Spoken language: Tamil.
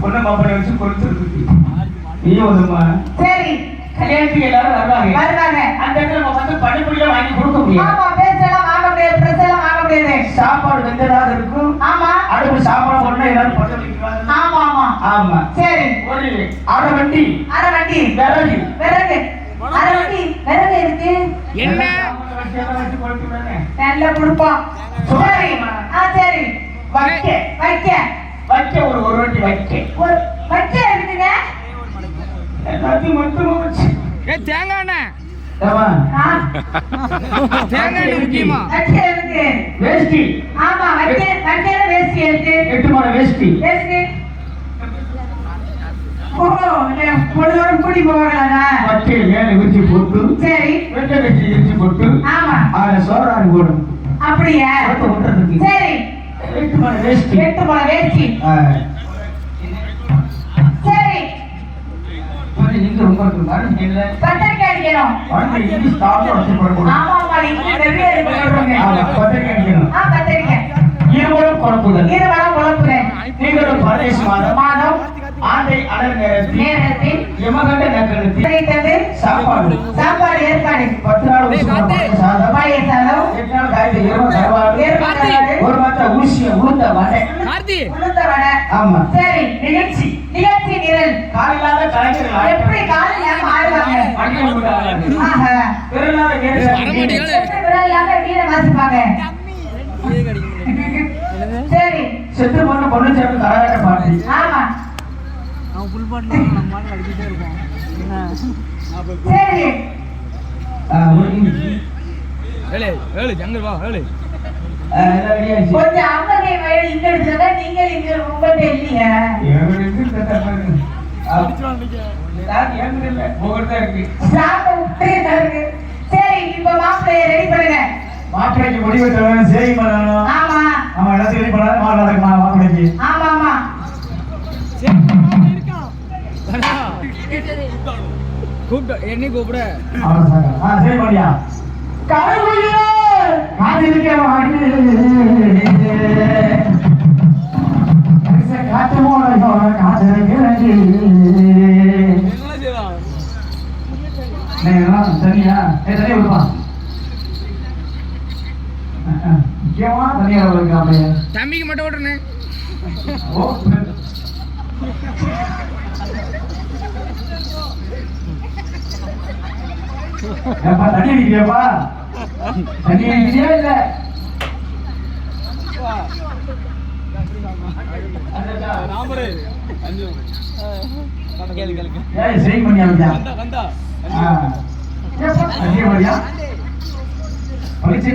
பொண்ணு மாப்பிள்ளை வச்சு கொடுத்துருக்கு. நீ ஒண்ணுமா? சரி. கல்யாணத்துக்கு எல்லாரும் வருவாங்க. அந்த இடத்துல நம்ம வந்து பணிப்புரிய வாங்கி கொடுக்க முடியாது. ஆமா, பேசலாம் வாங்க முடியாது, பிரசெல்லாம் வாங்க முடியாது. சாப்பாடு வெந்ததாக இருக்கும். ஆமா. அடுப்பு சாப்பாடு போனா எல்லாரும் பட்ட வைக்கிறாங்க. ஆமா ஆமா ஆமா. சரி. ஒரு அரை வண்டி விறகு இருக்கு. என்ன நல்ல குடுப்போம். சரி. சரி. வைக்க ஒரு வண்டி வைக்க இருக்குங்க. எல்லாத்தையும் மட்டும் வச்சு தேங்காய் எண்ணெய் தேங்காய் முக்கியமா இருக்கு. வேஷ்டி. ஆமா, வைக்க வேஷ்டி இருக்கு. 8 முறை வேஷ்டி. பொழுதோட கூடி போவாங்களா? பச்சை மேல விரிச்சு போட்டு. சரி. வெள்ளை வச்சு விரிச்சு போட்டு. ஆமா. அதுல சோறாரி போடும். அப்படியா? சரி. 8 முறை வேஷ்டி. சரி. நீங்க ரொம்ப பத்திரிக்கை அடிக்கணும். ஆமா, பத்திரிக்கை. இருவரும் குழப்புதல். நீங்களும் பரதேசி மாதம் ஆண்டை அடர் நேரத்தில் யமகண்ட நகரத்தில் சாப்பாடு ஏற்பாடு. 10 நாள் சாதம், 8 நாள் காய்ச்சி ஒரு மாத்திர ஊசிய உளுந்த வடை. ஆமா. சரி. நிகழ்ச்சி நிரல். காலையிலாத கலைஞர்கள் எப்படி காலையில ஆடுவாங்க? வீர வாசிப்பாங்க. சரி. செத்து பொண்ணு சேர்ந்து கரகாட்ட பாட்டு. ஆமா. சரி. கொஞ்சம் அம்மனை வயல் இங்க எடுத்தா நீங்க இங்க உங்கள்கிட்ட இல்லையா? சரி, இப்ப மாப்பிள்ளைய ரெடி பண்ணுங்க. மாப்பிள்ளைக்கு முடிவு தரணும், சேவை பண்ணணும். ஆமா. அவன் எல்லாத்தையும் ரெடி பண்ணாலும் மாப்பிள்ளைக்கு. ஆமா ஆமா. என்ன கூப்பிட சரி பண்ணியா காத்திருக்க தனியா தனியா விடுப்பா முக்கியமா தனியா இருக்காமே தம்பிக்கு மட்டும் விட்டுருனே தண்ணி அடிக்கிறியாப்பா தண்ணி அடிக்கிறியா இல்ல சரி பண்ணியா பளிச்சு